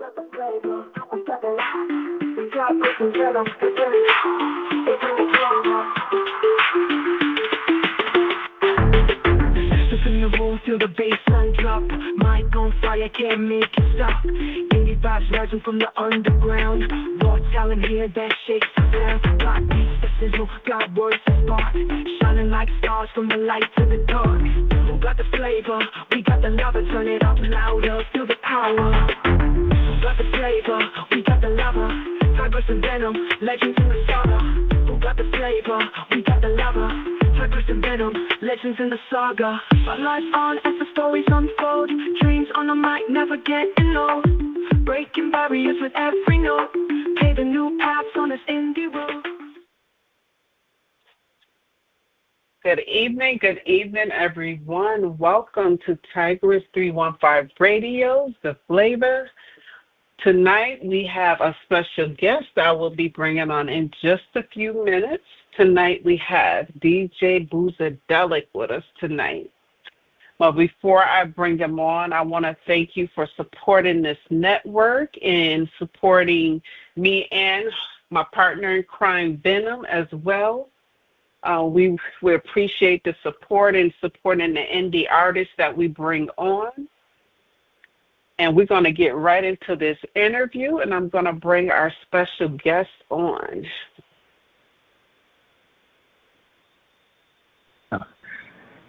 got the flavor, we got the life. We got different venom, it's in the Step in the room, feel the bassline drop. Mic on fire, can't make it stop. Indie vibes rising from the underground. Raw talent here that shakes the sound. Got beats that sizzle, got words that spark. Shining like stars from the light to the dark. Who got the flavor? We got the lava, turn it up louder, feel the power. Who got the flavor? We got the lava. Tigress and VenomM, legends in the saga. Who got the flavor? We got the lava. Tigress and VenomM, legends in the saga. Spotlight on as the stories unfold. Dreams on the mic, never getting old. Breaking barriers with every note. Paving new paths on this indie road. Good evening, everyone. Welcome to Tigress 315 Radio, the Flava. Tonight we have a special guest I will be bringing on in just a few minutes. Tonight we have DJ Boozadelic with us tonight. Well, before I bring him on, I want to thank you for supporting this network and supporting me and my partner in crime, Venom, as well. We appreciate the support and supporting the indie artists that we bring on. And we're going to get right into this interview, and I'm going to bring our special guest on.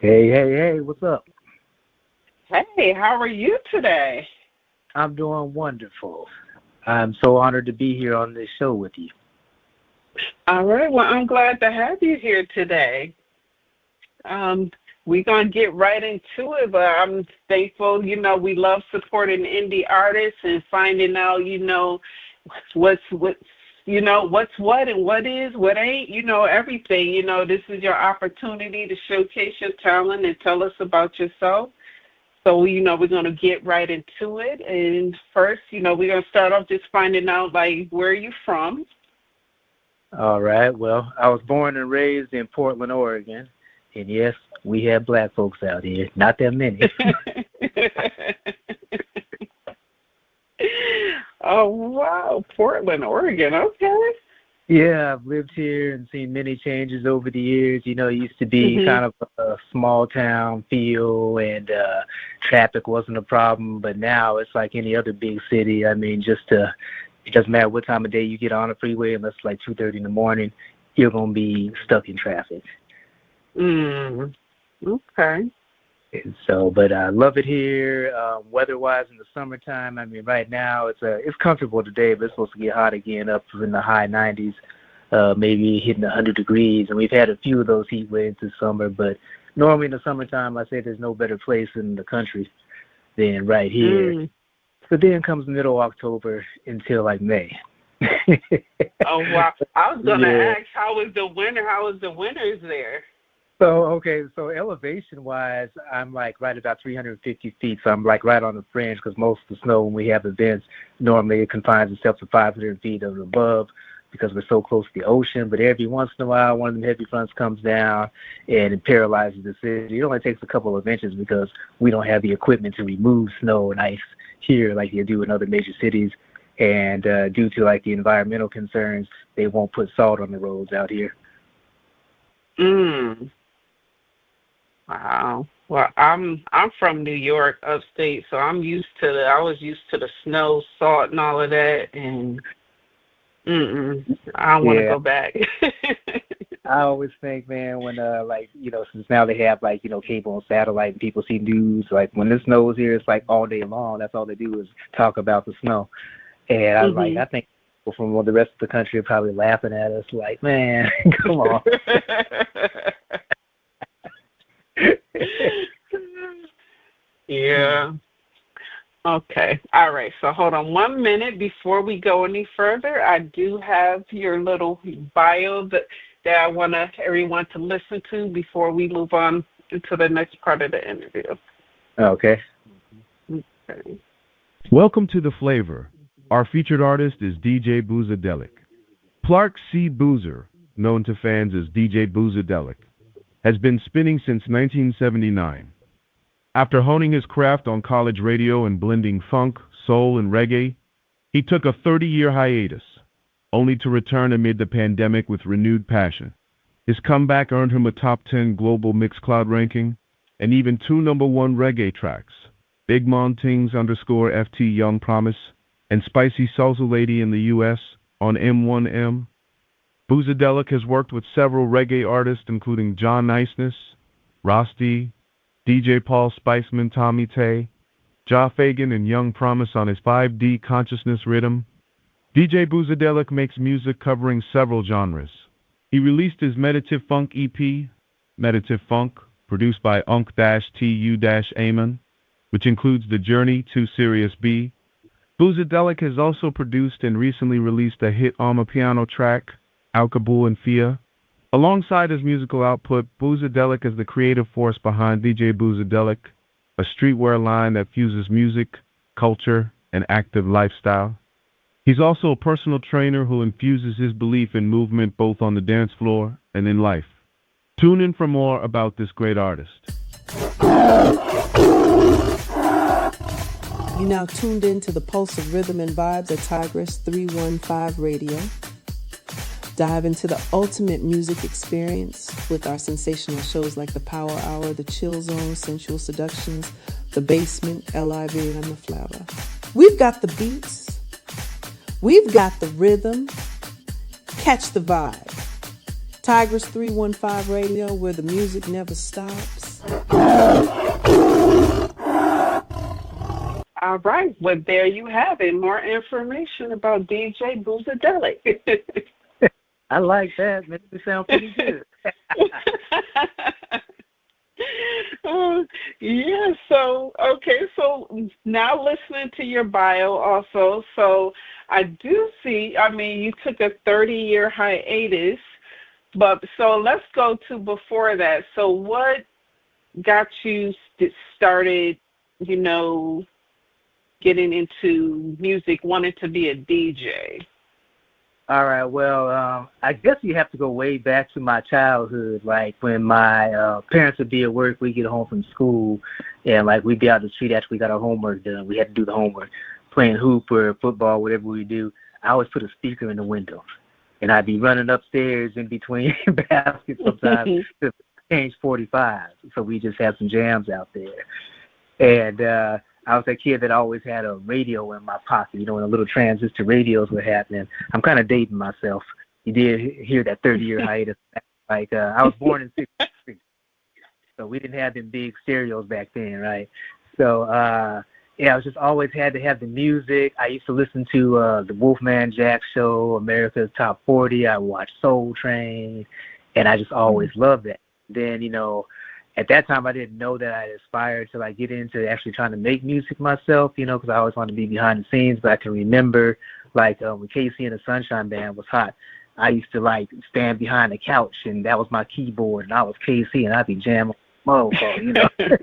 Hey, what's up? Hey, how are you today? I'm doing wonderful. I'm so honored to be here on this show with you. All right, well, I'm glad to have you here today. We're going to get right into it, but I'm thankful, we love supporting indie artists and finding out, what's what and what is, what ain't, everything. This is your opportunity to showcase your talent and tell us about yourself. So, we're going to get right into it. And first, we're going to start off just finding out, where are you from? All right. Well, I was born and raised in Portland, Oregon. And, yes, we have black folks out here. Not that many. Oh, wow. Portland, Oregon. Okay. Yeah, I've lived here and seen many changes over the years. It used to be kind of a small town feel and traffic wasn't a problem. But now it's like any other big city. I mean, it doesn't matter what time of day you get on a freeway, unless it's like 2:30 in the morning, you're going to be stuck in traffic. Okay. And so, but I love it here. Weather-wise, in the summertime, I mean, right now it's comfortable today, but it's supposed to get hot again, up in the high 90s, maybe hitting 100 degrees. And we've had a few of those heat waves this summer, but normally in the summertime, I say there's no better place in the country than right here. But then comes middle October until like May. Oh, wow. I was going to ask, how was the winter? How was the winters there? So elevation-wise, I'm like right about 350 feet, so I'm like right on the fringe because most of the snow when we have events, normally it confines itself to 500 feet and above because we're so close to the ocean. But every once in a while, one of them heavy fronts comes down and it paralyzes the city. It only takes a couple of inches because we don't have the equipment to remove snow and ice here like you do in other major cities. And due to like the environmental concerns, they won't put salt on the roads out here. Wow. Well, I'm from New York, upstate, so I was used to the snow, salt, and all of that, and I don't want to go back. I always think, man, when since now they have cable and satellite and people see news, like when it snows here, it's like all day long. That's all they do is talk about the snow, and I think people from the rest of the country are probably laughing at us, like, man, come on. Yeah. Okay. All right. So hold on 1 minute before we go any further. I do have your little bio that I want everyone to listen to before we move on into the next part of the interview. Okay. Welcome to The Flavor. Our featured artist is DJ Boozadelic. Clark C. Boozer, known to fans as DJ Boozadelic, has been spinning since 1979. After honing his craft on college radio and blending funk, soul, and reggae, He took a 30-year hiatus, only to return amid the pandemic with renewed passion. His comeback earned him a top 10 global Mixcloud ranking and even 2 #1 reggae tracks, Big Montings _FT Young Promise and Spicy Salsa Lady in the U.S. on M1M. Boozadelic has worked with several reggae artists including John Niceness, Rosti, DJ Paul Spiceman, Tommy Tay, Ja Fagan, and Young Promise on his 5D Consciousness rhythm. DJ Boozadelic makes music covering several genres. He released his Meditative Funk EP, Meditative Funk, produced by Unk-Tu-Amon, which includes The Journey to Sirius B. Boozadelic has also produced and recently released a hit Amapiano track, Alkabul and Fia. Alongside his musical output, Boozadelic is the creative force behind DJ Boozadelic, a streetwear line that fuses music, culture, and active lifestyle. He's also a personal trainer who infuses his belief in movement both on the dance floor and in life. Tune in for more about this great artist. You now tuned in to the pulse of rhythm and vibes at Tigress 315 Radio. Dive into the ultimate music experience with our sensational shows like the Power Hour, the Chill Zone, Sensual Seductions, the Basement, LIV, and the Flava. We've got the beats. We've got the rhythm. Catch the vibe. Tigress 315 Radio, where the music never stops. All right. Well, there you have it. More information about DJ Boozadelic. I like that. Makes me sound pretty good. Yeah, so now listening to your bio also, so I do see, you took a 30-year hiatus, but so let's go to before that. So what got you started, getting into music, wanting to be a DJ? All right, well, I guess you have to go way back to my childhood, like when my parents would be at work, we'd get home from school, and like we'd be out the street after we got our homework done. We had to do the homework, playing hoop or football, whatever we do. I always put a speaker in the window, and I'd be running upstairs in between baskets sometimes to change 45. So we just had some jams out there. And I was that kid that always had a radio in my pocket, when the little transistor radios were happening. I'm kind of dating myself. You did hear that 30-year hiatus. Like, I was born in 63, so we didn't have them big stereos back then, right? So, I was just always had to have the music. I used to listen to the Wolfman Jack Show, America's Top 40. I watched Soul Train, and I just always loved that. Then, at that time, I didn't know that I aspired to get into actually trying to make music myself, because I always wanted to be behind the scenes. But I can remember, when KC and the Sunshine Band was hot, I used to stand behind the couch, and that was my keyboard, and I was KC, and I'd be jamming mofo,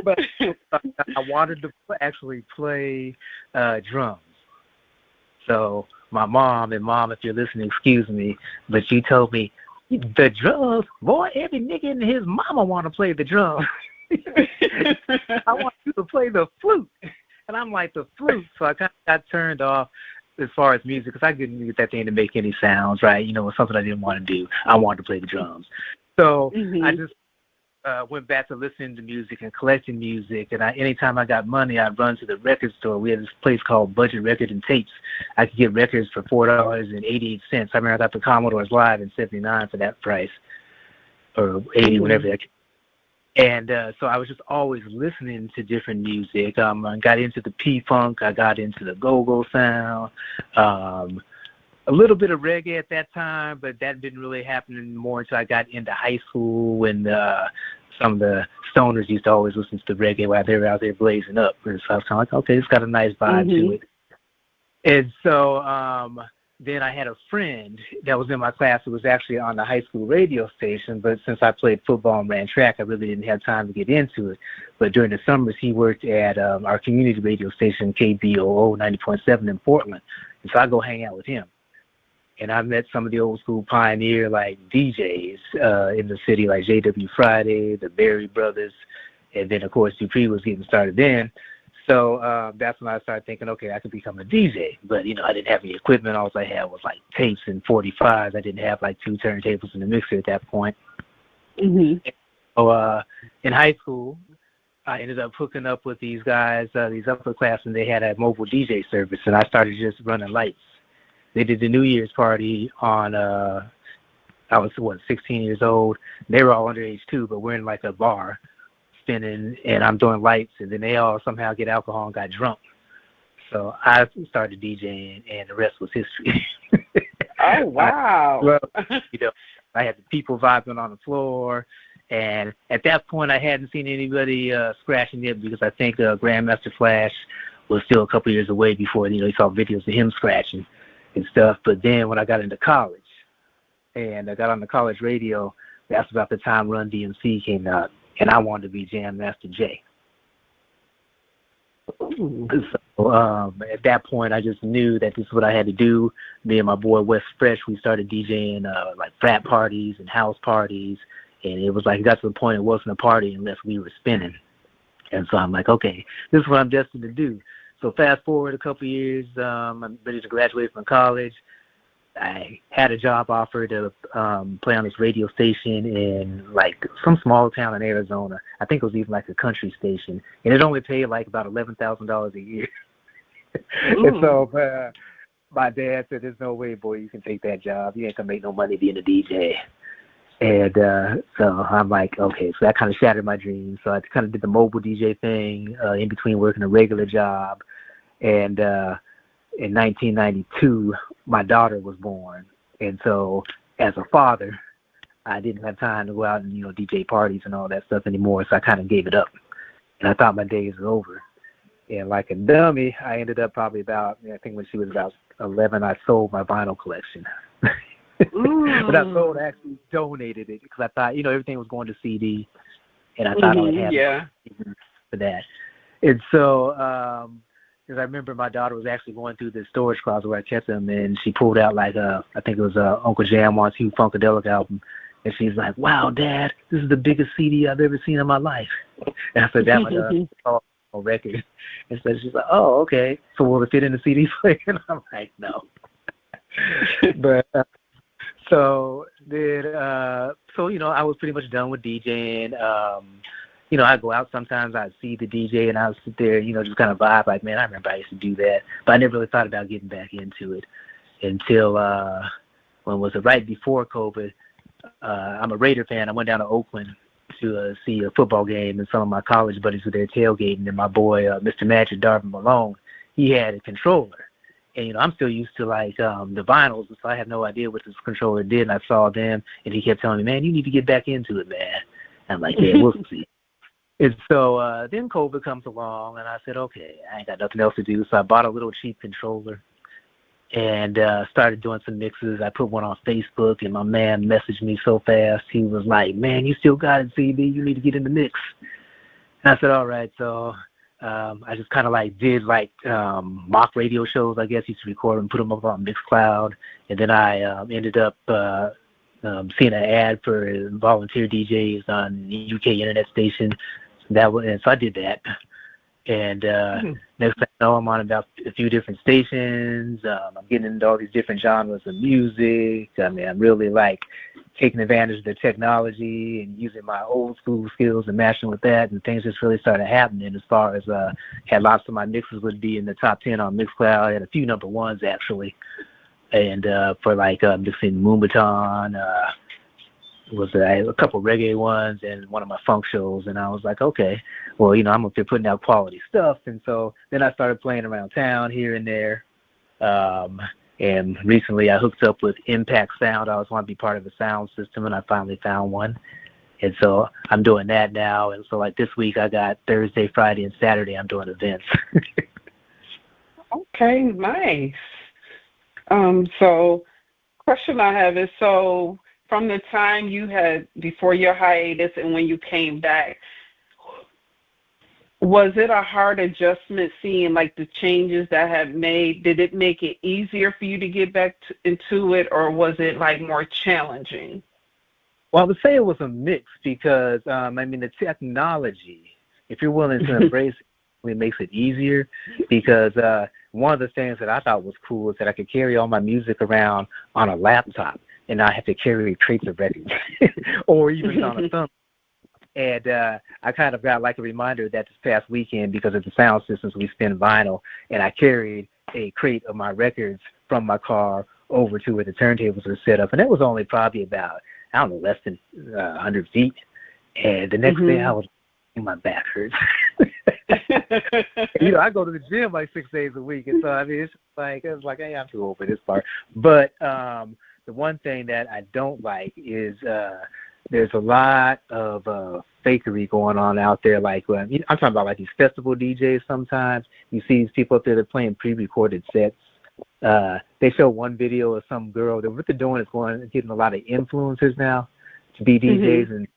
But I wanted to actually play drums. So my mom, if you're listening, excuse me, but she told me, the drums, boy, every nigga and his mama want to play the drums. I want you to play the flute. And I'm like, the flute. So I kind of got turned off as far as music because I couldn't get that thing to make any sounds, right? It was something I didn't want to do. I wanted to play the drums. So I just went back to listening to music and collecting music. And anytime I got money, I'd run to the record store. We had this place called Budget Record and Tapes. I could get records for $4.88. I remember I got the Commodores Live in '79 for that price, or '80, whatever that. And so I was just always listening to different music. I got into the P-Funk. I got into the go-go sound. A little bit of reggae at that time, but that didn't really happen anymore until I got into high school when some of the stoners used to always listen to the reggae while they were out there blazing up. And so I was kind of like, okay, it's got a nice vibe to it. And so then I had a friend that was in my class who was actually on the high school radio station, but since I played football and ran track, I really didn't have time to get into it. But during the summers, he worked at our community radio station, KBOO 90.7 in Portland. And so I go hang out with him. And I met some of the old school pioneer DJs in the city, like J.W. Friday, the Berry Brothers, and then of course Dupree was getting started then. So that's when I started thinking, okay, I could become a DJ. But, I didn't have any equipment. All I had was, like, tapes and 45s. I didn't have, like, 2 turntables and a mixer at that point. Mm-hmm. So in high school, I ended up hooking up with these guys, these upperclassmen. They had a mobile DJ service, and I started just running lights. They did the New Year's party on, I was, 16 years old. They were all underage, too, but we're in, like, a bar spinning, and I'm doing lights, and then they all somehow get alcohol and got drunk. So I started DJing, and the rest was history. Oh, wow. I had the people vibing on the floor, and at that point I hadn't seen anybody scratching it because I think Grandmaster Flash was still a couple years away before, you saw videos of him scratching and stuff. But then when I got into college, and I got on the college radio, that's about the time Run DMC came out. And I wanted to be Jam Master Jay. So at that point, I just knew that this is what I had to do. Me and my boy Wes Fresh, we started DJing like frat parties and house parties, and it was like it got to the point it wasn't a party unless we were spinning. And so I'm like, okay, this is what I'm destined to do. So fast forward a couple years, I'm ready to graduate from college. I had a job offer to play on this radio station in like some small town in Arizona. I think it was even like a country station, and it only paid like about $11,000 a year. And so my dad said, "There's no way, boy, you can take that job. You ain't gonna make no money being a DJ." And so I'm like, okay. So that kind of shattered my dreams. So I kind of did the mobile DJ thing in between working a regular job, and in 1992, my daughter was born. And so as a father, I didn't have time to go out and, DJ parties and all that stuff anymore. So I kind of gave it up. And I thought my days were over. And like a dummy, I ended up probably about, I think when she was about 11, I sold my vinyl collection. But I sold, actually donated it because I thought, everything was going to CD. And I thought I would have for that. And so, because I remember my daughter was actually going through the storage closet where I kept them, and she pulled out like I think it was Uncle Jam Wants You Funkadelic album, and she's like, "Wow, Dad, this is the biggest CD I've ever seen in my life." And I said, "That my record." And so she's like, "Oh, okay. So will it fit in the CD player?" And I'm like, "No." But so I was pretty much done with DJing. I'd go out sometimes, I'd see the DJ, and I would sit there, just kind of vibe, like, man, I remember I used to do that. But I never really thought about getting back into it until, when was it, right before COVID. I'm a Raider fan. I went down to Oakland to see a football game, and some of my college buddies were there tailgating, and my boy, Mr. Magic Darvin Malone, he had a controller. And, I'm still used to, like, the vinyls, so I had no idea what this controller did, and I saw them, and he kept telling me, man, you need to get back into it, man. I'm like, yeah, we'll see. And so then COVID comes along, and I said, okay, I ain't got nothing else to do. So I bought a little cheap controller and started doing some mixes. I put one on Facebook, and my man messaged me so fast. He was like, man, you still got it, CB. You need to get in the mix. And I said, all right. So I just kind of like did like mock radio shows, I guess. Used to record and put them up on Mixcloud. And then I ended up seeing an ad for volunteer DJs on the UK internet station. And so I did that. And next thing I know, I'm on about a few different stations. I'm getting into all these different genres of music. I mean, I'm really like taking advantage of the technology and using my old school skills and mashing with that. And things just really started happening as far as had lots of my mixes would be in the top 10 on Mixcloud. I had a few number ones actually. And for like mixing Moombaton, was a couple reggae ones and one of my funk shows, and I was like, okay, well, I'm up there putting out quality stuff. And so then I started playing around town here and there. And recently I hooked up with Impact Sound. I always wanted to be part of a sound system, and I finally found one. And so I'm doing that now. And so like this week I got Thursday, Friday, and Saturday I'm doing events. Okay, nice. So question I have is, so from the time you had before your hiatus and when you came back, was it a hard adjustment seeing like the changes that have made? Did it make it easier for you to get back into it, or was it like more challenging? Well, I would say it was a mix because, the technology, if you're willing to embrace it, definitely makes it easier because one of the things that I thought was cool is that I could carry all my music around on a laptop and not have to carry crates of records or even on a thumb. And I kind of got like a reminder that this past weekend, because of the sound systems, we spin vinyl, and I carried a crate of my records from my car over to where the turntables were set up. And it was only probably about, I don't know, less than 100 feet. And the next day I was, my back hurts. I go to the gym like 6 days a week. And so, I mean, it's like, hey, I'm too old for this part. But the one thing that I don't like is there's a lot of fakery going on out there. Like, I'm talking about like these festival DJs sometimes. You see these people up there, they're playing pre-recorded sets. They show one video of some girl. What they're doing is getting a lot of influencers now to be DJs. And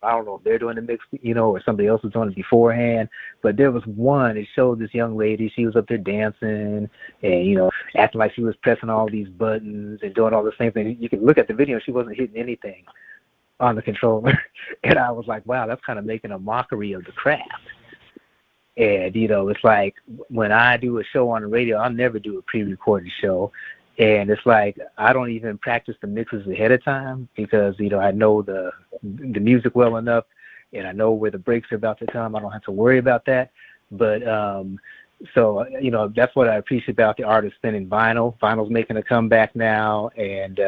I don't know if they're doing the mix, or somebody else was doing it beforehand. But there was one, it showed this young lady. She was up there dancing and, acting like she was pressing all these buttons and doing all the same thing. You can look at the video, she wasn't hitting anything on the controller. And I was like, wow, that's kind of making a mockery of the craft. And, it's like when I do a show on the radio, I'll never do a pre-recorded show. And it's like I don't even practice the mixes ahead of time because, I know the music well enough and I know where the breaks are about to come. I don't have to worry about that. But so, that's what I appreciate about the artists spinning vinyl. Vinyl's making a comeback now, and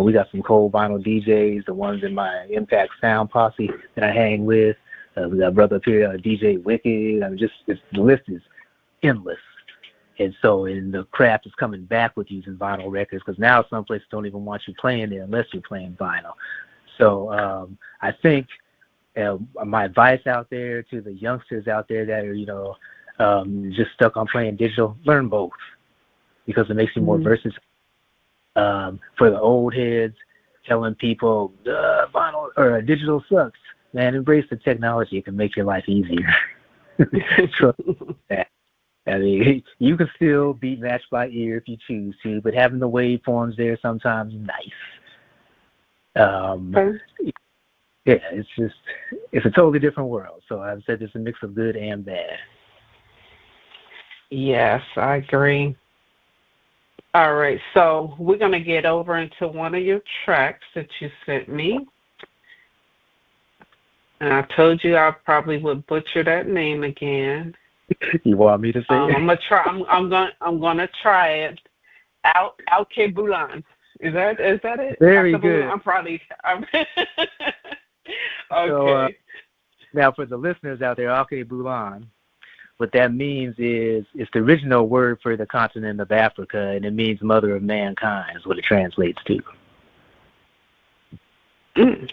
we got some cold vinyl DJs, the ones in my Impact Sound posse that I hang with. We got a brother up here, DJ Wicked. I mean, the list is endless. And so the craft is coming back with using vinyl records because now some places don't even want you playing there unless you're playing vinyl. So I think my advice out there to the youngsters out there that are, just stuck on playing digital, learn both because it makes you more versatile. For the old heads, telling people vinyl or digital sucks, man, embrace the technology. It can make your life easier. Trust that. I mean, you can still beat match by ear if you choose to, but having the waveforms there sometimes is nice. Yeah, it's a totally different world. So I've said it's a mix of good and bad. Yes, I agree. All right, so we're going to get over into one of your tracks that you sent me. And I told you I probably would butcher that name again. You want me to say it? I'm gonna try. I'm gonna try it. Alke Bulan. Is that it? Very good. I'm probably. Okay. So, now for the listeners out there, Alke Bulan, what that means is it's the original word for the continent of Africa, and it means mother of mankind. Is what it translates to. Okay.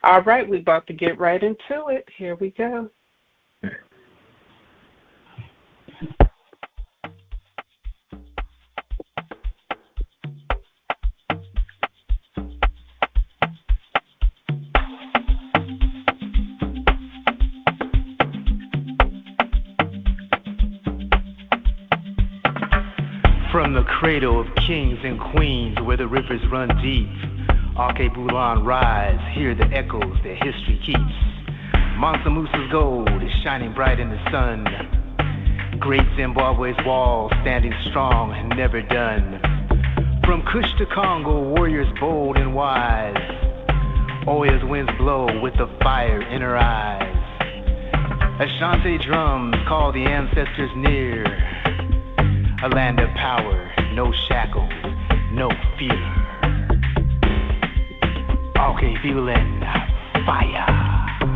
All right, we're about to get right into it. Here we go. From the cradle of kings and queens where the rivers run deep, Alke Bulan rise, hear the echoes that history keeps. Mansa Musa's gold is shining bright in the sun. Great Zimbabwe's wall standing strong and never done. From Kush to Congo, warriors bold and wise. Oya's winds blow with the fire in her eyes. Ashanti drums call the ancestors near. A land of power, no shackles, no fear. Okay, feeling fire.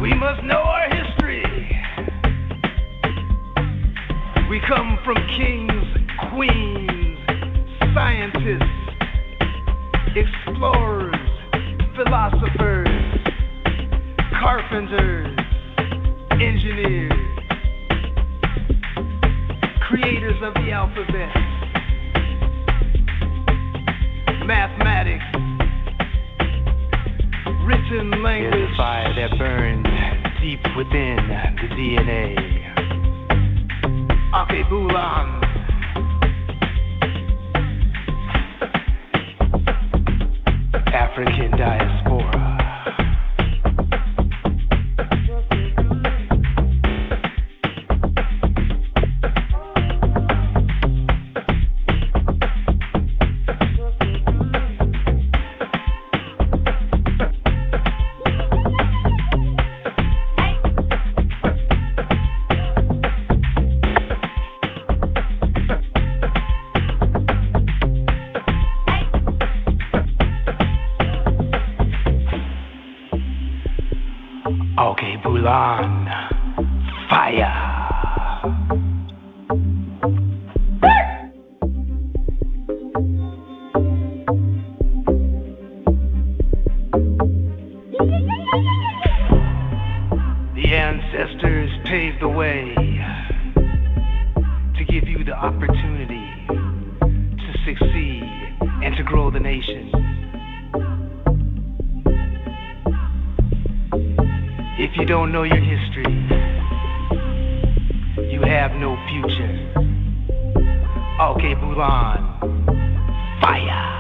We must know our history. We come from kings, queens, scientists, explorers, philosophers, carpenters, engineers, creators of the alphabet, mathematics, written language. There's a fire that burns deep within the DNA. Alke Bulan. African diaspora. fire. The ancestors paved the way to give you the opportunity to succeed and to grow the nation. If you don't know your history, you have no future. Okay, Bulan, fire.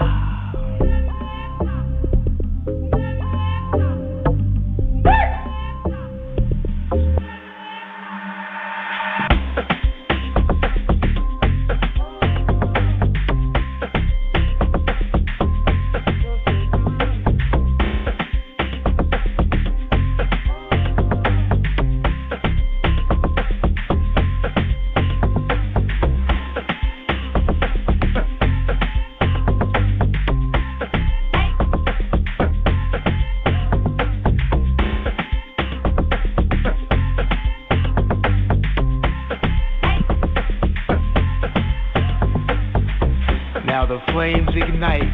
Flames ignite,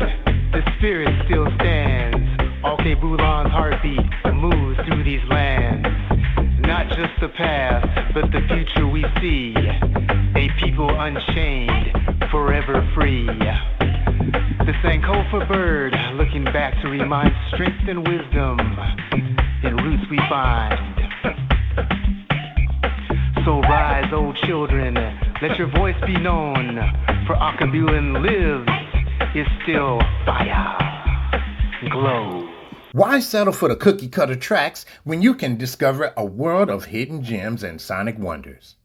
the spirit still stands. Okay, Bulan's heartbeat moves through these lands. Not just the past, but the future we see. A people unchained, forever free. The Sankofa bird looking back to remind strength and wisdom in roots we find. So rise, old children, let your voice be known, for Akabulan lives, is still fire, glow. Why settle for the cookie cutter tracks when you can discover a world of hidden gems and sonic wonders?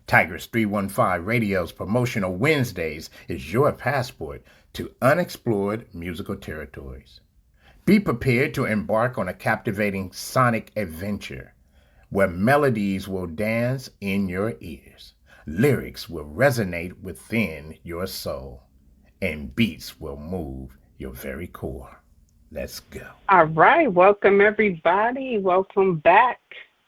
Tigress 315 Radio's Promotional Wednesdays is your passport to unexplored musical territories. Be prepared to embark on a captivating sonic adventure where melodies will dance in your ears, lyrics will resonate within your soul, and beats will move your very core. Let's go. All right. Welcome, everybody. Welcome back.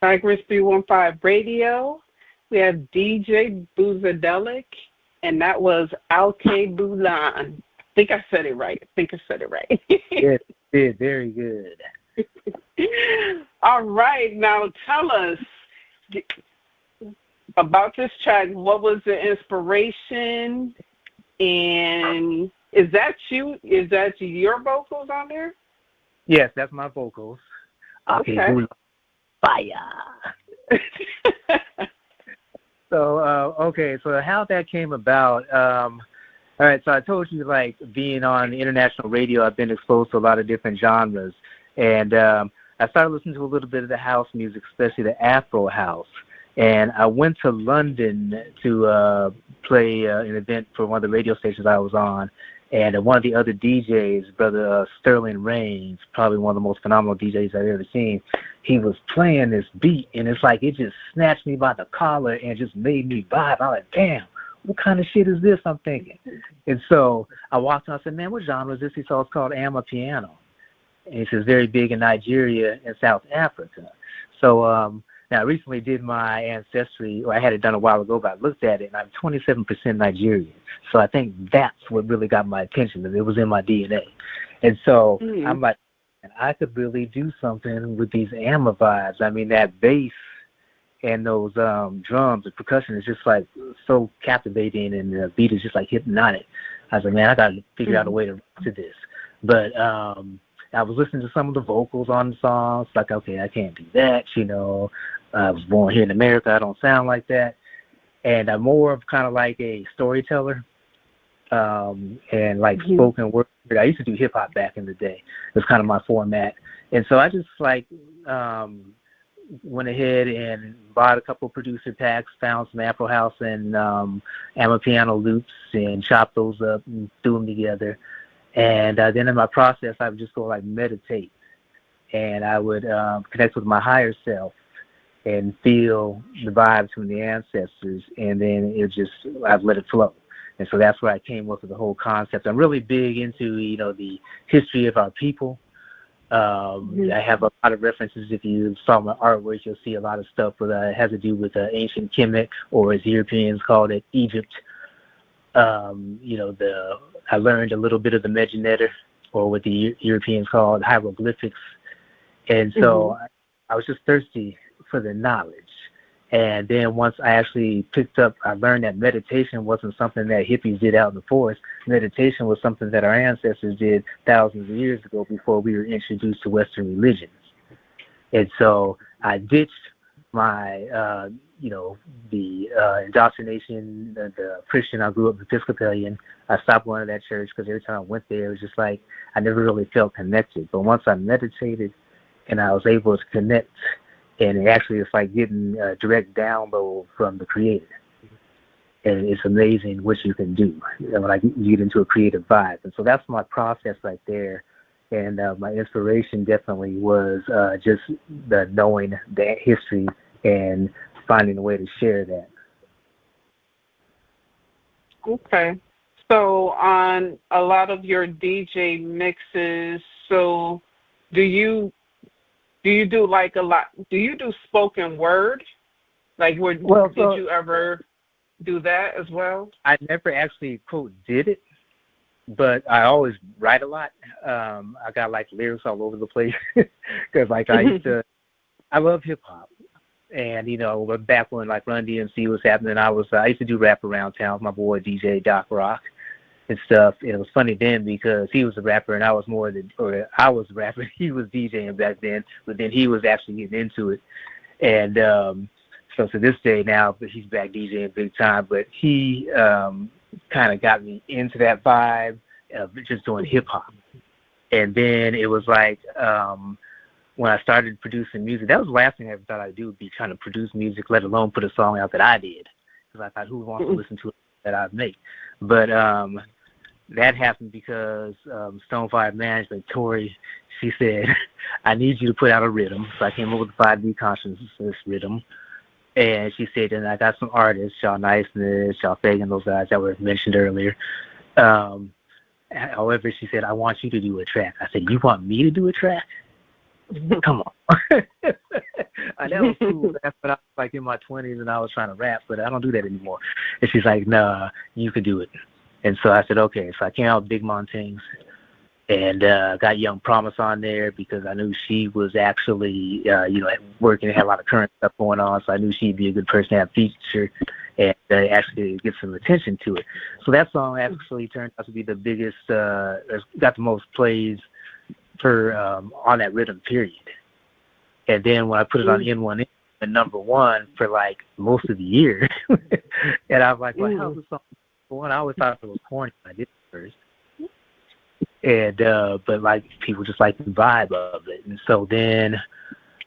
Tigress 315 Radio. We have DJ Boozadelic, and that was Alke Bulan. I think I said it right. Yes, very good. All right. Now tell us about this track. What was the inspiration? And is that you? Is that your vocals on there? Yes, that's my vocals. Okay. Fire. So how that came about, all right, so I told you, like, being on international radio, I've been exposed to a lot of different genres, and I started listening to a little bit of the house music, especially the Afro house, and I went to London to play an event for one of the radio stations I was on, and one of the other DJs, Brother Sterling Rains, probably one of the most phenomenal DJs I've ever seen, he was playing this beat, and it's like it just snatched me by the collar and just made me vibe. I'm like, damn, what kind of shit is this? I'm thinking. And so I walked on and I said, man, what genre is this? He saw it's called Amapiano. And he says, very big in Nigeria and South Africa. So now I recently did my ancestry, or I had it done a while ago, but I looked at it, and I'm 27% Nigerian. So I think that's what really got my attention. It was in my DNA. And so I'm like, I could really do something with these Amma vibes. I mean, that bass and those drums, the percussion is just like so captivating, and the beat is just like hypnotic. I was like, man, I got to figure out a way to this. But I was listening to some of the vocals on the songs, like, okay, I can't do that, you know. I was born here in America, I don't sound like that. And I'm more of kind of like a storyteller and like spoken word. I used to do hip-hop back in the day. It was kind of my format. And so I just like went ahead and bought a couple producer packs, found some Afro House and Amapiano loops and chopped those up and threw them together. And then in my process, I would just go like meditate, and I would connect with my higher self and feel the vibes from the ancestors, and then I've let it flow. And so that's where I came up with the whole concept. I'm really big into, you know, the history of our people, I have a lot of references. If you saw my artwork, you'll see a lot of stuff that has to do with ancient Kemet, or as Europeans called it, Egypt. I learned a little bit of the Meganetter, or what the Europeans called hieroglyphics. And so I was just thirsty for the knowledge. And then once I actually I learned that meditation wasn't something that hippies did out in the forest. Meditation was something that our ancestors did thousands of years ago before we were introduced to Western religions. And so I ditched my, the indoctrination, the Christian. I grew up Episcopalian. I stopped going to that church because every time I went there, it was just like I never really felt connected. But once I meditated and I was able to connect, and it actually it's like getting a direct download from the Creator. And it's amazing what you can do when you get into a creative vibe. And so that's my process right there. And my inspiration definitely was just the knowing that history and finding a way to share that. Okay. So on a lot of your DJ mixes, so do you do like a lot? Do you do spoken word? Like, did you ever do that as well? I never actually quote did it, but I always write a lot. I got like lyrics all over the place because like I love hip hop, and back when like Run DMC was happening, I used to do rap around town with my boy DJ Doc Rock and stuff. And it was funny then because he was a rapper and I was I was a rapper. He was DJing back then, but then he was actually getting into it. And so to this day now, but he's back DJing big time. But he kind of got me into that vibe of just doing hip hop. And then it was like when I started producing music, that was the last thing I ever thought I'd do, would be trying to produce music, let alone put a song out that I did. Because I thought, who wants to listen to it that I make? But that happened because Stonefire Management, Tori, she said, I need you to put out a rhythm. So I came up with the 5D consciousness rhythm. And she said, and I got some artists, Shaw Niceness, Shaw Fagan, those guys that were mentioned earlier. However, she said, I want you to do a track. I said, you want me to do a track? Come on. That was cool. That's when I was like in my 20s and I was trying to rap, but I don't do that anymore. And she's like, nah, you can do it. And so I said, okay. So I came out with Big Montings and got Young Promise on there because I knew she was actually, working and had a lot of current stuff going on. So I knew she'd be a good person to have featured and actually get some attention to it. So that song actually turned out to be the biggest, got the most plays for on that rhythm period. And then when I put it on N1N, and number one for like most of the year, and I was like, well, how's this song going? I always thought it was corny when I did it first. And but like people just like the vibe of it. And so then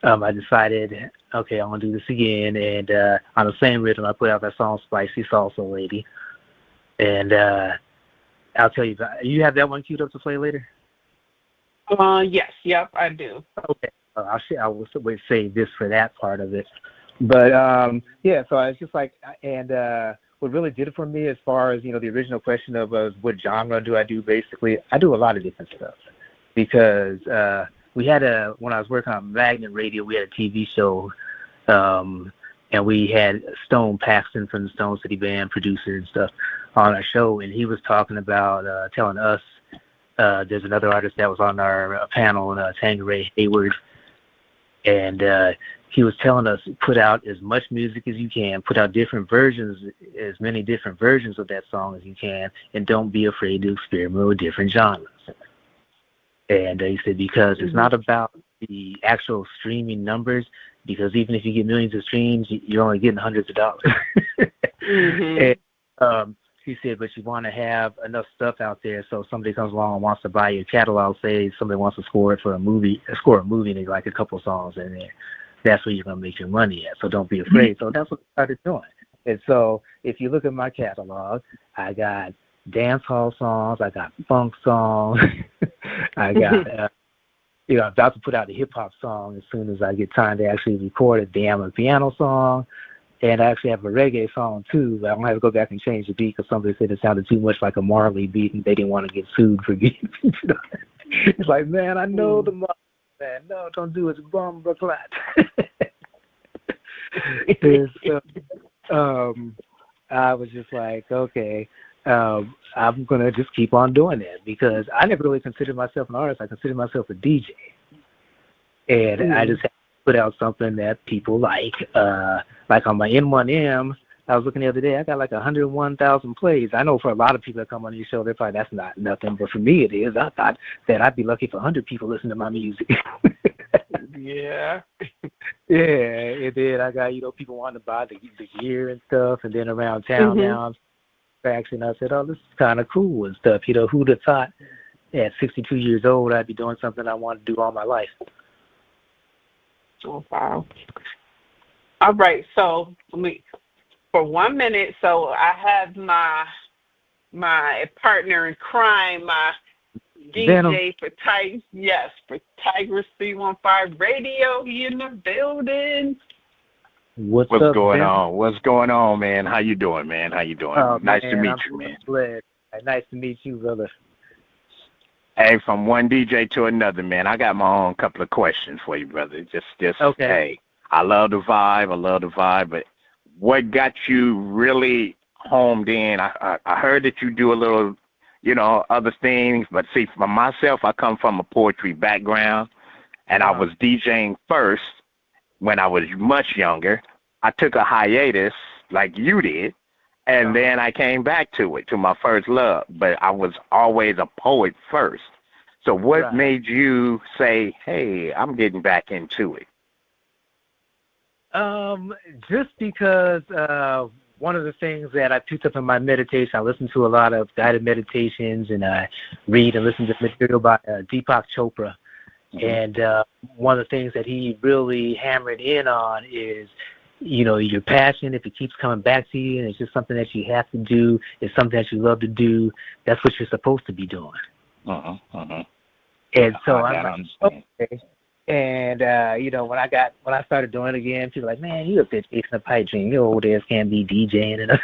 I decided, okay, I'm gonna do this again. And on the same rhythm, I put out that song "Spicy Salsa Lady." And I'll tell you, you have that one queued up to play later? Yes, yep, I do. Okay, I will save this for that part of it. But yeah, so it's just like, and what really did it for me as far as, the original question of what genre do I do, basically, I do a lot of different stuff. Because we had when I was working on Magnet Radio, we had a TV show, and we had Stone Paxton from the Stone City Band, producer and stuff, on our show, and he was talking about telling us, there's another artist that was on our panel, Tangeray Hayward, and he was telling us, put out as much music as you can, put out different versions, as many different versions of that song as you can, and don't be afraid to experiment with different genres. And he said, because it's not about the actual streaming numbers, because even if you get millions of streams, you're only getting hundreds of dollars. And he said, but you want to have enough stuff out there so if somebody comes along and wants to buy your catalog, say somebody wants to score it for a movie, and they like a couple of songs in there. That's where you're going to make your money at. So don't be afraid. So that's what I started doing. And so if you look at my catalog, I got dance hall songs, I got funk songs, I got, I'm about to put out a hip hop song as soon as I get time to actually record a damn piano song. And I actually have a reggae song too, but I'm going to have to go back and change the beat because somebody said it sounded too much like a Marley beat and they didn't want to get sued for getting featured on it. It's like, man, I know the man, no, don't do it. It's bomb clot. And so, I was just like, okay, I'm going to just keep on doing that because I never really considered myself an artist. I considered myself a DJ. And I just had to put out something that people like. Like on my N1M, I was looking the other day, I got like 101,000 plays. I know for a lot of people that come on your show, they're probably, that's not nothing. But for me, it is. I thought that I'd be lucky if 100 people listen to my music. Yeah. Yeah, and then I got, people wanting to buy the gear and stuff, and then around town now, and I said, oh, this is kind of cool and stuff. Who'd have thought at 62 years old I'd be doing something I wanted to do all my life. Oh, wow. All right, so for 1 minute, so I have my partner in crime, my DJ for Tigress 315 Radio in the building. What's up, going Ben? on? What's going on, man? How you doing, man? How you doing? Nice to meet you, man. Glad. Nice to meet you, brother. Hey, from one DJ to another, man. I got my own couple of questions for you, brother. Just okay. Hey, I love the vibe, but what got you really homed in? I heard that you do a little, other things, but see, for myself, I come from a poetry background, and I was DJing first when I was much younger. I took a hiatus like you did, and then I came back to it, to my first love, but I was always a poet first. So what made you say, hey, I'm getting back into it? Just because one of the things that I picked up in my meditation, I listen to a lot of guided meditations, and I read and listen to material by Deepak Chopra. And one of the things that he really hammered in on is, your passion, if it keeps coming back to you and it's just something that you have to do, it's something that you love to do, that's what you're supposed to be doing. And so I'm like, okay. And, when I started doing it again, people were like, man, you a bitch fixing a pipe dream. Your old ass can't be DJing.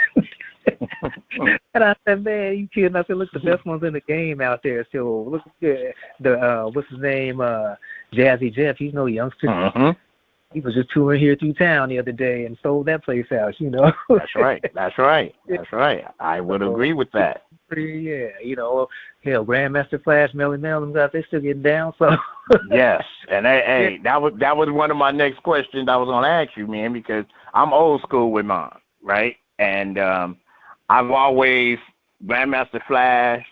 And I said, man, you kidding? I said, look, the best ones in the game out there. So look at what's his name? Jazzy Jeff. He's no youngster. He was just touring here through town the other day and sold that place out, That's right. I would agree with that. Yeah, hell, Grandmaster Flash, Melly Mel's out there still getting down. So yes, and hey, that was one of my next questions I was gonna ask you, man, because I'm old school with mine, right? And I've always Grandmaster Flash,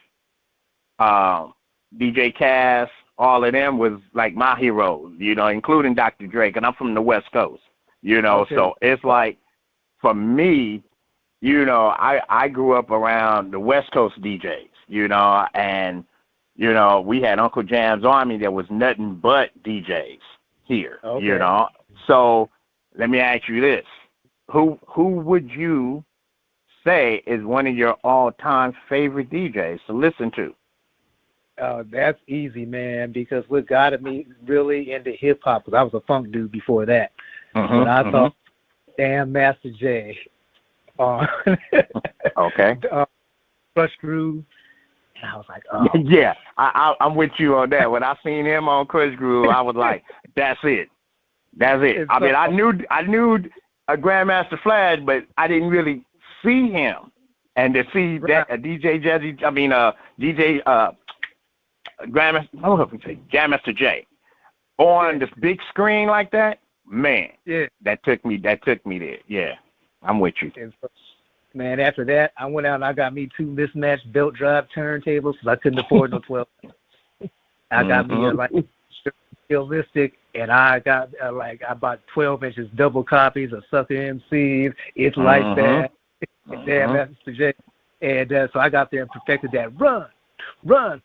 DJ Cass, all of them was like my heroes, including Dr. Drake, and I'm from the West Coast, so it's like for me. I grew up around the West Coast DJs, and, we had Uncle Jam's Army that was nothing but DJs here, So let me ask you this. Who would you say is one of your all-time favorite DJs to listen to? That's easy, man, because what got me really into hip-hop, because I was a funk dude before that. When I thought, damn, Master J, okay. Crush Groove. And I was like, oh. Yeah, I'm with you on that. When I seen him on Crush Groove, I was like, that's it. I mean, I knew a Grandmaster Flash, but I didn't really see him. And to see that Grandmaster J on this big screen like that, man, that took me there. Yeah. I'm with you. Man, after that, I went out and I got me 2 mismatched belt drive turntables because I couldn't afford no 12. I got me realistic, and I got I bought 12 inches double copies of Sucker MCs. It's like that. Damn, Master J. And so I got there and perfected that run. Right.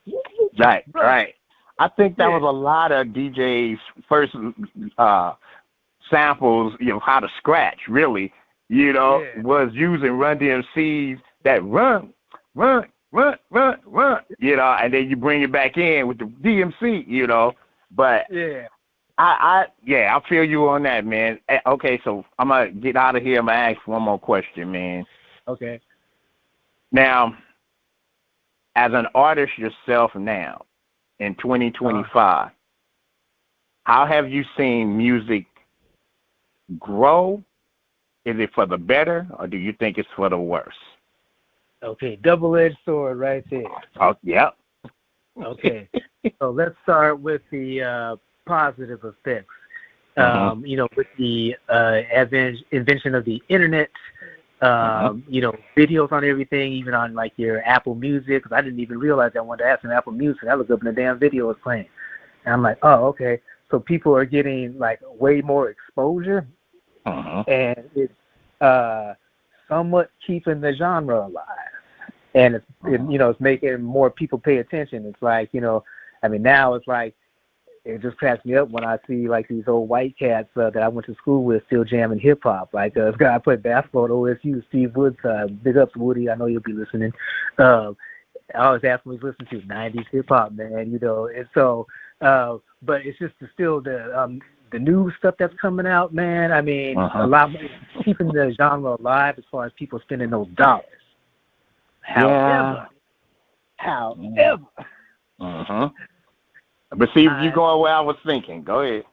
I think that was a lot of DJs' first samples, how to scratch, really. Was using Run DMC's that run, and then you bring it back in with the DMC, but I feel you on that, man. Okay, so I'm gonna get out of here. I'm gonna ask one more question, man. Okay. Now, as an artist yourself now, in 2025, how have you seen music grow? Is it for the better, or do you think it's for the worse? Okay, double-edged sword right there. Oh, yeah. Okay, so let's start with the positive effects. You know, with the invention of the internet, you know, videos on everything, even on like your Apple Music. Because I didn't even realize I wanted to ask an Apple Music. I looked up and the damn video was playing, and I'm like, oh, okay. So people are getting like way more exposure, and it's somewhat keeping the genre alive. And it's you know, it's making more people pay attention. It's like, you know, I mean, now it's like, it just cracks me up when I see like these old white cats that I went to school with still jamming hip hop. Like this guy I played basketball at OSU, Steve Woods. Big ups, Woody. I know you'll be listening. I always ask him, he's listening to 90s hip hop, man. You know, and so, but it's just still the new stuff that's coming out, man. I mean, a lot more, keeping the genre alive as far as people spending those dollars. However. But see, you going where I was thinking. Go ahead.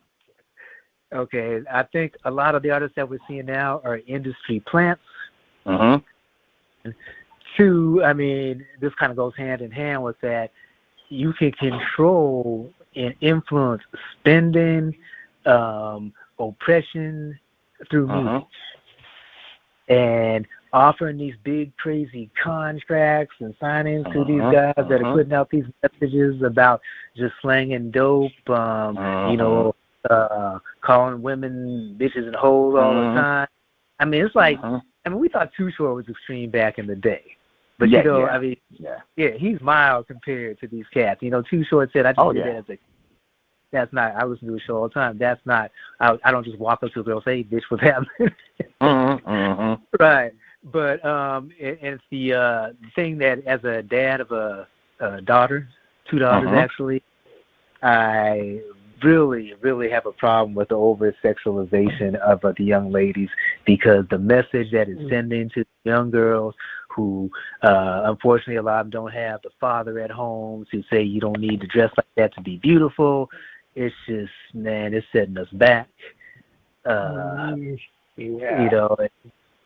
Okay, I think a lot of the artists that we're seeing now are industry plants. Two, I mean, this kind of goes hand in hand with that. You can control and influence spending, oppression through music. And offering these big, crazy contracts and signing to these guys that are putting out these messages about just slanging dope, you know, calling women bitches and hoes all the time. I mean, it's like, I mean, we thought Too Short was extreme back in the day. But, you know, I mean, he's mild compared to these cats. You know, Too Short said, I just did that as a, that's not, I listen to a show all the time. That's not, I don't just walk up to a girl and say, hey, bitch, what's happening? Right. But it's the thing that as a dad of a daughter, two daughters actually, I really, really have a problem with the over-sexualization of the young ladies, because the message that it's sending to young girls who, unfortunately, a lot of them don't have the father at home to say you don't need to dress like that to be beautiful. It's just, man, it's setting us back. You know,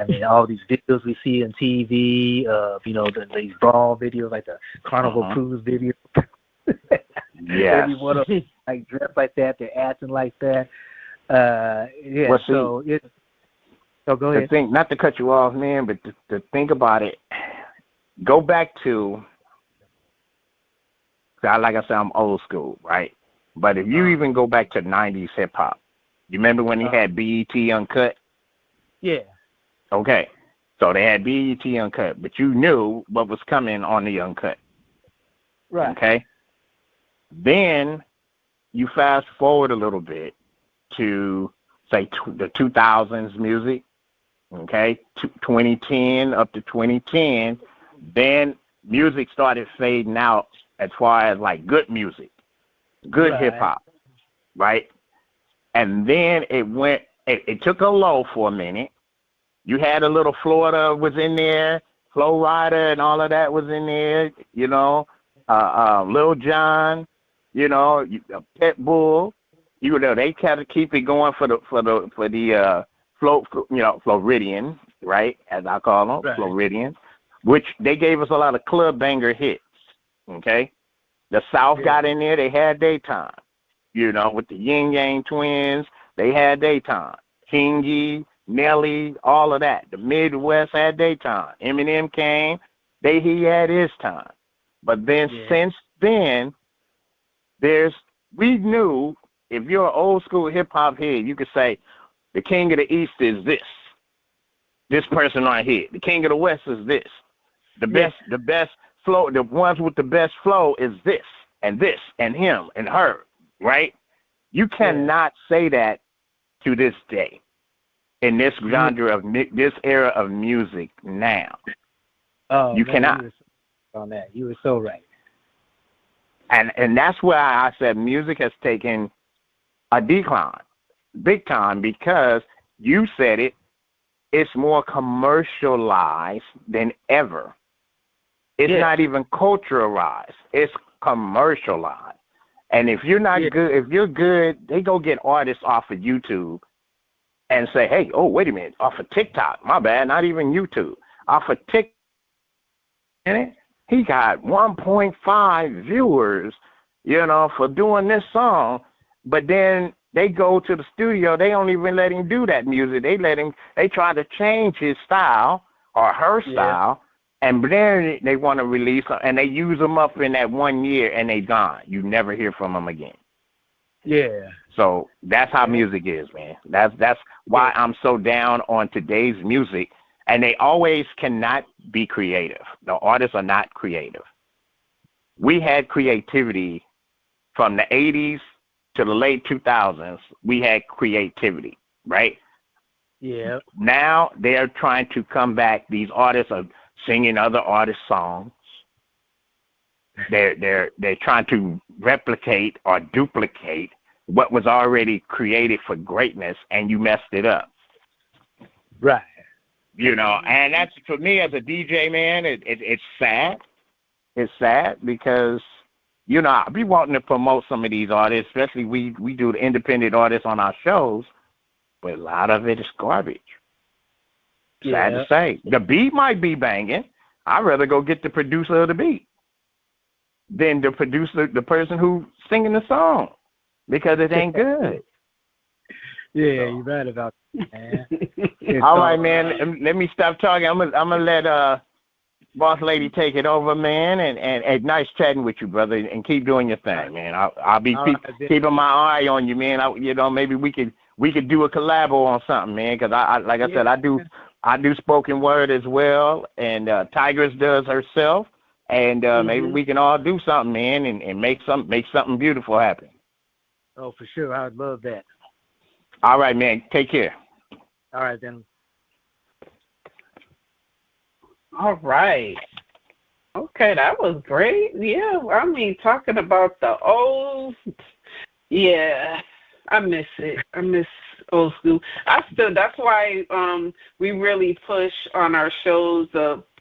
I mean, all these videos we see on TV, you know, these brawl videos, like the Carnival Cruise video. Everyone of them, like, dressed like that, they're acting like that. Well, see, so it's. So go ahead. Think, not to cut you off, man, but to think about it, go back to, like I said, I'm old school, right? But if you even go back to 90s hip hop, you remember when he had BET Uncut? Yeah. Okay. So they had BET Uncut, but you knew what was coming on the Uncut. Right. Okay. Then you fast forward a little bit to, say, the 2000s music, okay, 2010 up to 2010. Then music started fading out as far as, like, good music, good hip-hop, right? And then it took a low for a minute. You had a little Florida was in there, Flo Rida and all of that was in there, you know, Lil Jon, you know, Pitbull, you know, they kind of keep it going for the Floridians, right, as I call them, Floridians, which they gave us a lot of club banger hits, okay? The South got in there, they had their time, you know, with the Yin Yang Twins, they had their time. Kingy, Nelly, all of that. The Midwest had their time. Eminem came, he had his time. But then since then, we knew, if you're an old school hip hop head, you could say the King of the East is this person right here. The King of the West is this. The best flow, the ones with the best flow is this and him and her, right? You cannot say that to this day in this genre of this era of music now. Oh, you cannot. On that, you were so right. And that's why I said music has taken a decline, big time, because you said it. It's more commercialized than ever. It's not even culturalized. It's commercialized. And if you're not good, if you're good, they go get artists off of YouTube and say, hey, oh, wait a minute, off of TikTok. My bad, not even YouTube. Off of TikTok, he got 1.5 viewers, for doing this song. But then they go to the studio. They don't even let him do that music. They try to change his style or her style. And then they want to release them, and they use them up in that 1 year, and they gone. You never hear from them again. Yeah. So that's how music is, man. That's why I'm so down on today's music. And they always cannot be creative. The artists are not creative. We had creativity from the 80s to the late 2000s. We had creativity, right? Yeah. Now they're trying to come back. These artists are singing other artists' songs. They're trying to replicate or duplicate what was already created for greatness, and you messed it up. Right. And that's, for me as a DJ, man, it's sad. It's sad because, I be wanting to promote some of these artists, especially we do the independent artists on our shows, but a lot of it is garbage. Sad to say. The beat might be banging. I'd rather go get the producer of the beat than the person who's singing the song, because it ain't good. Yeah, you're right about that, man. All right, man. Let me stop talking. I'm gonna let Boss Lady take it over, man. And nice chatting with you, brother. And keep doing your thing, man. I'll be keeping my eye on you, man. Maybe we could do a collabo on something, man. Because like I said, I do spoken word as well, and Tigress does herself. And maybe we can all do something, man, and make something beautiful happen. Oh, for sure. I would love that. All right, man. Take care. All right, then. All right. Okay, that was great. Yeah, talking about the old, I miss it. I miss old school. That's why we really push on our shows.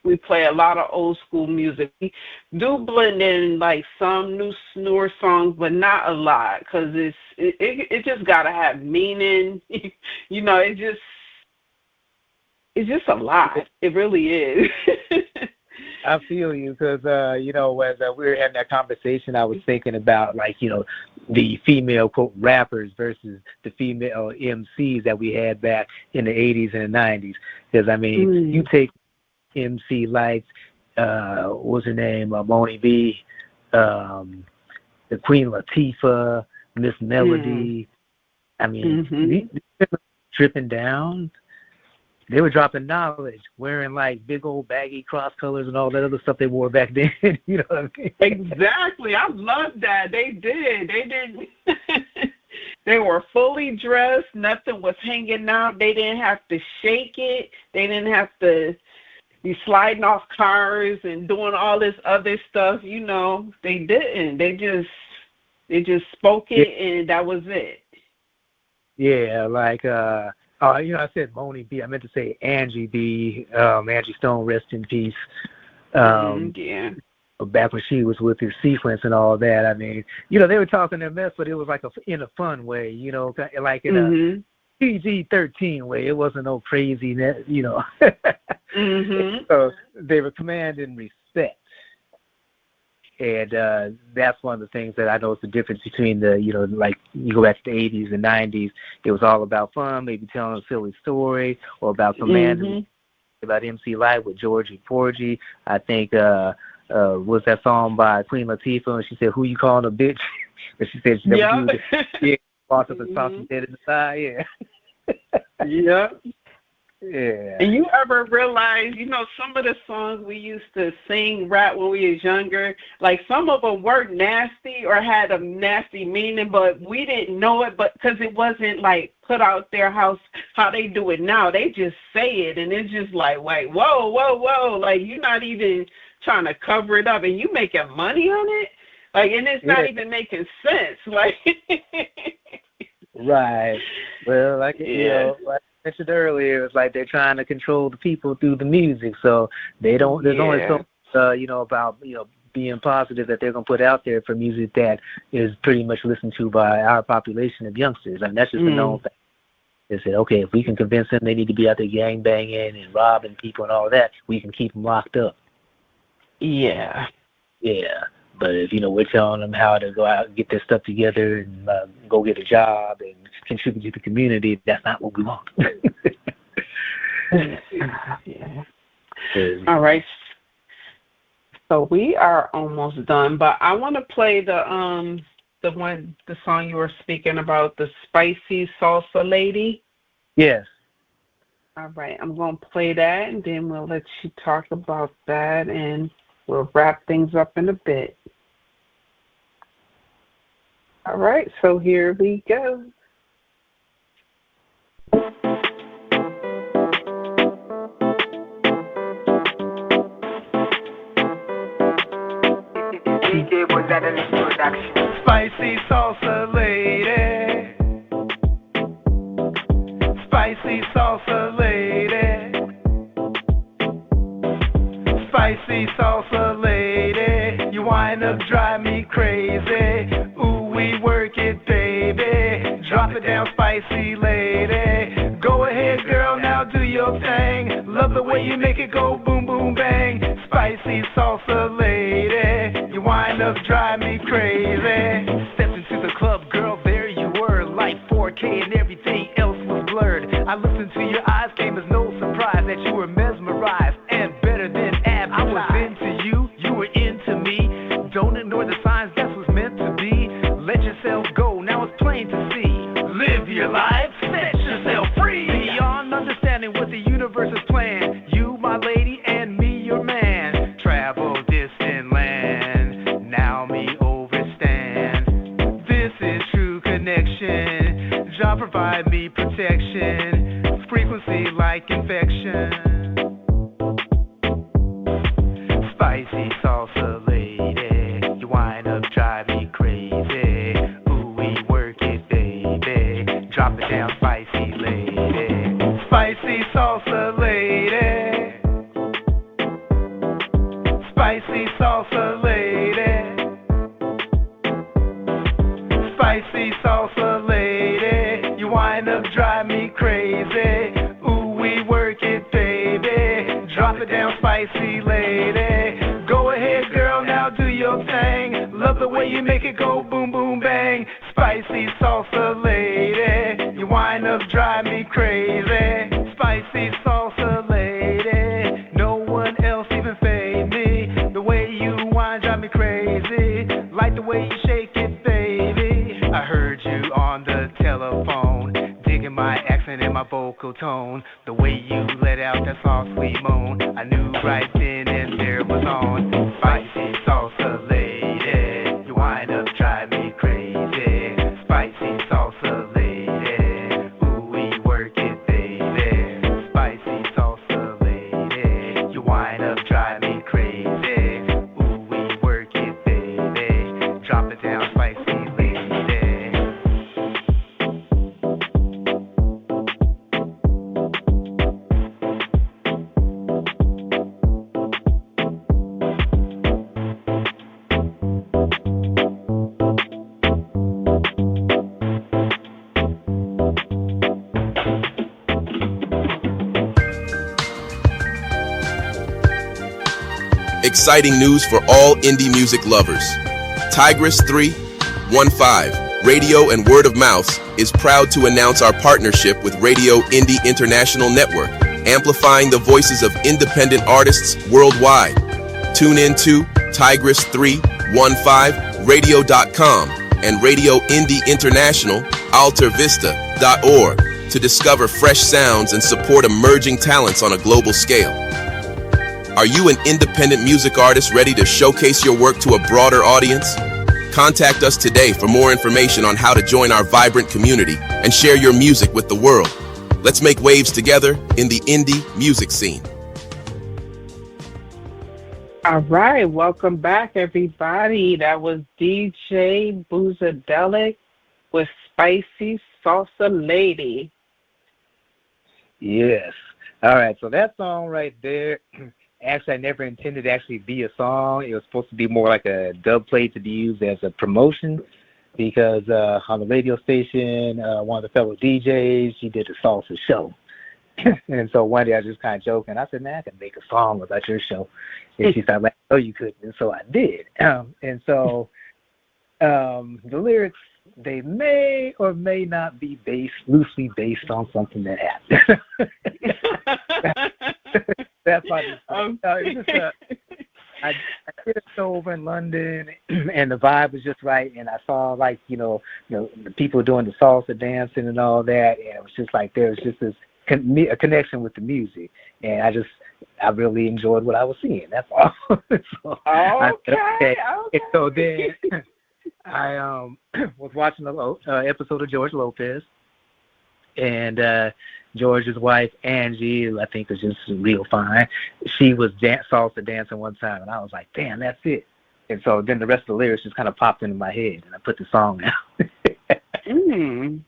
We play a lot of old school music. We do blend in like some newer songs, but not a lot, because it just gotta have meaning. It's just a lot. It really is. I feel you, because as we were having that conversation, I was thinking about the female quote rappers versus the female MCs that we had back in the 80s and the 90s. Because you take MC like what's her name, Moni B, the Queen Latifah, Miss Melody. These tripping down. They were dropping knowledge, wearing big old baggy cross colors and all that other stuff they wore back then. You know what I mean? Exactly. I love that. They did. They didn't. They were fully dressed. Nothing was hanging out. They didn't have to shake it. They didn't have to be sliding off cars and doing all this other stuff. They didn't. They just spoke it, and that was it. Yeah, I said Moni B. I meant to say Angie B. Angie Stone, rest in peace. Back when she was with his sequence and all that. They were talking their mess, but it was in a fun way, in a PG-13 way. It wasn't no craziness, So they were commanding respect. And that's one of the things that I know is the difference between you go back to the 80s and 90s. It was all about fun, maybe telling a silly story, or about commanding, about MC Light with Georgie Porgy. I think was that song by Queen Latifah, and she said, "Who you calling a bitch?" But she said she never do it. Walked up and tossed his head in the side. Yeah. Yeah. And you ever realize, some of the songs we used to sing, rap when we was younger, some of them were nasty or had a nasty meaning, but we didn't know it, but because it wasn't put out there how they do it now. They just say it, and it's just wait, whoa. You're not even trying to cover it up, and you making money on it, and it's not even making sense, Right. Well, like I mentioned earlier, it's they're trying to control the people through the music, so they don't. There's only so about being positive that they're going to put out there for music that is pretty much listened to by our population of youngsters. I mean, that's just a known thing. They said, okay, if we can convince them they need to be out there gang banging and robbing people and all that, we can keep them locked up. Yeah. Yeah. But if, we're telling them how to go out and get their stuff together and go get a job and contribute to the community, that's not what we want. Yeah. All right. So we are almost done, but I want to play the song you were speaking about, the Spicy Salsa Lady. Yes. All right. I'm going to play that, and then we'll let you talk about that, and we'll wrap things up in a bit. All right. So here we go. DJ Boozadelic production. Spicy salsa lady. Spicy salsa lady. Spicy salsa lady. You wind up drive me crazy. Ooh, we work it, baby. Drop it down, spicy lady. Go ahead, girl, now do your thing. Love the way you make it go boom, boom, bang. Spicy salsa lady. You wind up drive me crazy. Stepped into the club, girl, there you were. Like 4K and everything else was blurred. I looked into your eyes, came as no surprise that you were mesmerized and better than advertised. I was into you, you were into me. Don't ignore the signs, that's what's meant to be. Let yourself go, now it's plain to see. Live your life, set yourself free. Beyond understanding what the universe has planned. You, my lady, and me, your man. Travel distant land, now me overstand. This is true connection. Jah provide me protection. Frequency like infection. Spicy salsa lady, you wind up drive me crazy. Ooh, we work it, baby. Drop it down, spicy lady. Spicy salsa lady. Spicy salsa lady. Spicy salsa lady. You wind up drive me crazy. Ooh, we work it, baby. Drop it down, spicy lady. Go ahead, girl, now do your thing. Love the way you make it go boom, boom, bang. Spicy salsa lady. You wind up drive me crazy. Spicy salsa lady. No one else even fade me. The way you wind drive me crazy. Like the way you shake it, baby. I heard you on the telephone, digging my accent and my vocal tone. The way you let out that soft sweet moan, I knew right then and there was on. Spicy salsa lady, you wind up drive me crazy. Spicy salsa lady, ooh, we work it, baby. Spicy salsa lady, you wind up drive me crazy. Ooh, we work it, baby. Drop it down, spicy lady. Exciting news for all indie music lovers. Tigress 315 Radio and Word of Mouth is proud to announce our partnership with Radio Indie International Network, amplifying the voices of independent artists worldwide. Tune in to Tigress315radio.com and Radio Indie International altervista.org to discover fresh sounds and support emerging talents on a global scale. Are you an independent music artist ready to showcase your work to a broader audience? Contact us today for more information on how to join our vibrant community and share your music with the world. Let's make waves together in the indie music scene. All right, welcome back, everybody. That was DJ Boozadelic with Spicy Salsa Lady. Yes. All right, so that song right there, actually I never intended to actually be a song. It was supposed to be more like a dub plate to be used as a promotion because on the radio station, one of the fellow DJs, she did a salsa show. And so one day I was just kind of joking. I said, man, I can make a song about your show. And she started like, no, you couldn't. And so I did. And so the lyrics, they may or may not be loosely based on something that happened. That's my I did a show over in London, and the vibe was just right. And I saw, like, the people doing the salsa dancing and all that. And it was just like there was just this a connection with the music. And I really enjoyed what I was seeing. That's all. So okay. And so then I was watching an episode of George Lopez, and George's wife, Angie, I think is just real fine. She was salsa dancing one time, and I was like, damn, that's it. And so then the rest of the lyrics just kind of popped into my head, and I put the song out. And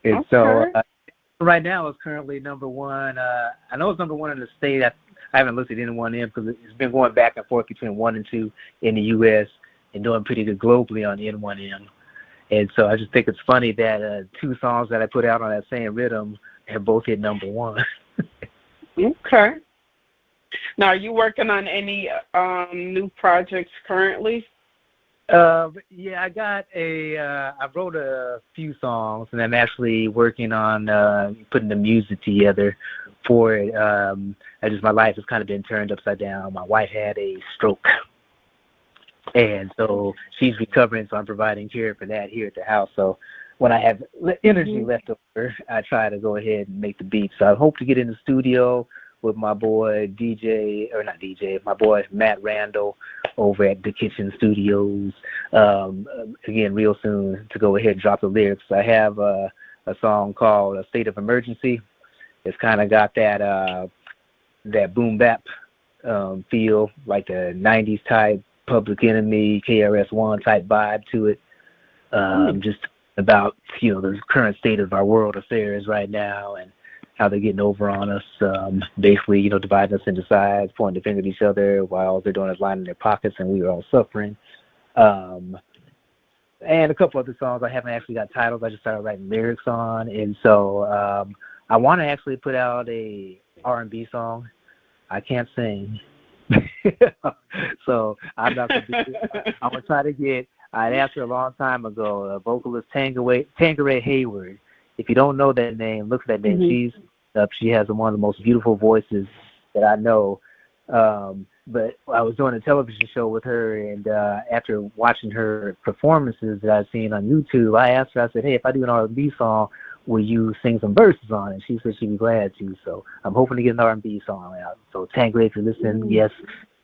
okay. So right now it's currently number one. I know it's number one in the state. I haven't looked at any one in because it's been going back and forth between 1 and 2 in the U.S. and doing pretty good globally on N1M. And so I just think it's funny that 2 songs that I put out on that same rhythm have both hit number 1. Okay. Now, are you working on any new projects currently? Yeah, I wrote a few songs, and I'm actually working on putting the music together for it. My life has kind of been turned upside down. My wife had a stroke. And so she's recovering, so I'm providing care for that here at the house. So when I have energy left over, I try to go ahead and make the beats. So I hope to get in the studio with my boy my boy Matt Randall over at the Kitchen Studios, again, real soon to go ahead and drop the lyrics. I have a song called A State of Emergency. It's kind of got that boom bap feel, like the 90s type Public Enemy, KRS-One type vibe to it. Just about, the current state of our world affairs right now and how they're getting over on us, basically, dividing us into sides, pointing the finger at each other while all they're doing is lining their pockets and we are all suffering. And a couple other songs I haven't actually got titles. I just started writing lyrics on. And so I want to actually put out a R&B song. I can't sing. So I'm not going to do it. I'm going to try to get, I'd asked her a long time ago, vocalist Tangeray Hayward. If you don't know that name, look at that name. She has one of the most beautiful voices that I know. But I was doing a television show with her, and after watching her performances that I've seen on YouTube, I asked her, I said, hey, if I do an R&B song, will you sing some verses on it? She said she'd be glad to. So I'm hoping to get an R&B song out. So Tangeray, if you're listening, yes,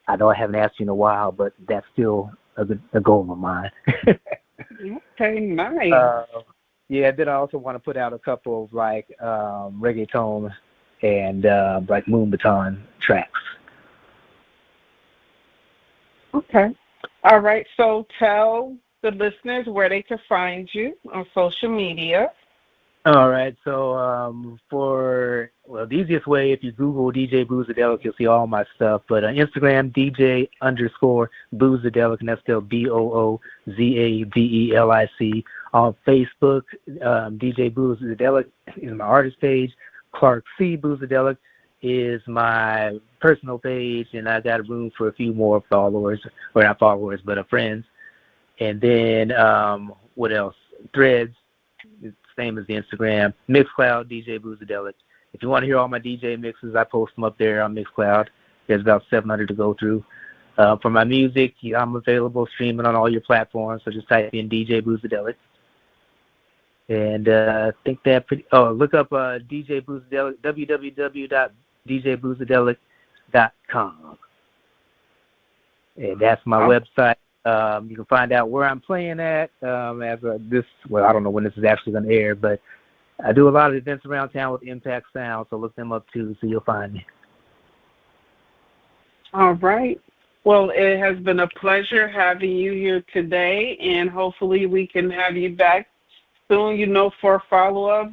I know I haven't asked you in a while, but that's still a goal of mine. Okay, nice. Yeah, then I also want to put out a couple of reggaeton and moon baton tracks. Okay. All right. So tell the listeners where they can find you on social media. All right. So the easiest way, if you Google DJ Boozadelic, you'll see all my stuff. But on Instagram, DJ_Boozadelic, and that's spelled BOOZADELIC. On Facebook, DJ Boozadelic is my artist page. Clark C. Boozadelic is my personal page, and I got room for a few more followers, or not followers, but friends. And then what else? Threads, same as the Instagram. Mixcloud, DJ Boozadelic. If you want to hear all my DJ mixes, I post them up there on Mixcloud. There's about 700 to go through. For my music, I'm available streaming on all your platforms, so just type in DJ Boozadelic. And I think that look up DJ Boozadelic, www.djboozadelic.com. And that's my website. You can find out where I'm playing at I don't know when this is actually going to air, but I do a lot of events around town with Impact Sound, so look them up too, so you'll find me. All right. Well, it has been a pleasure having you here today, and hopefully we can have you back soon, for a follow-up.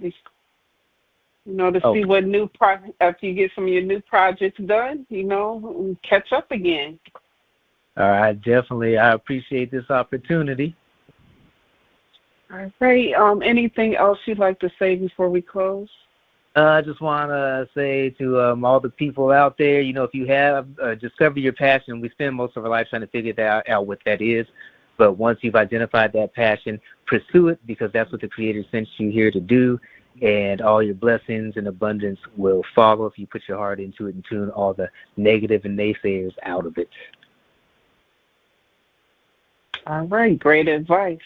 To see what after you get some of your new projects done, catch up again. All right, definitely. I appreciate this opportunity. All right. Anything else you'd like to say before we close? I just want to say to all the people out there, if you have discovered your passion, we spend most of our life trying to figure out what that is. But once you've identified that passion, pursue it, because that's what the Creator sent you here to do. And all your blessings and abundance will follow if you put your heart into it and tune all the negative and naysayers out of it. All right. Great advice.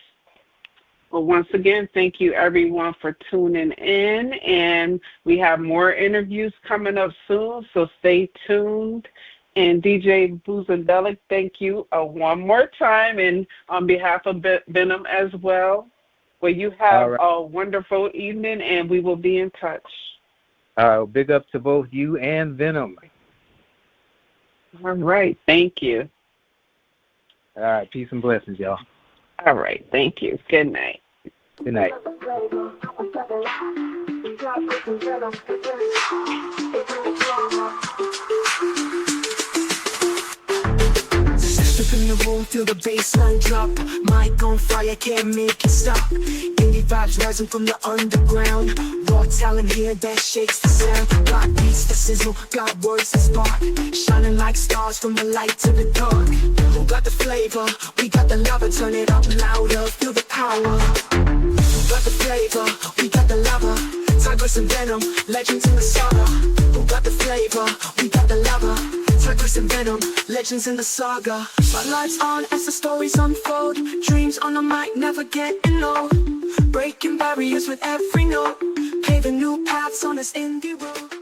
Well, once again, thank you, everyone, for tuning in. And we have more interviews coming up soon, so stay tuned. And DJ Boozadelic, thank you one more time. And on behalf of VenomM as well, well, you have a wonderful evening, and we will be in touch. Big up to both you and VenomM. All right. Thank you. All right. Peace and blessings, y'all. All right. Thank you. Good night. Good night. Step in the room, feel the bassline drop. Mic on fire, can't make it stop. Indie vibes rising from the underground. Raw talent here that shakes the sound. Got beats that sizzle, got words that spark. Shining like stars from the light to the dark. Who got the flavor? We got the lava, turn it up louder, feel the power. Who got the flavor? We got the lava. Tigress and VenomM, legends in the saga. Who got the flavor? We got the lava. Tigress and VenomM, legends in the saga. Spotlights on as the stories unfold. Dreams on the mic, never getting old. Breaking barriers with every note. Paving new paths on this indie road.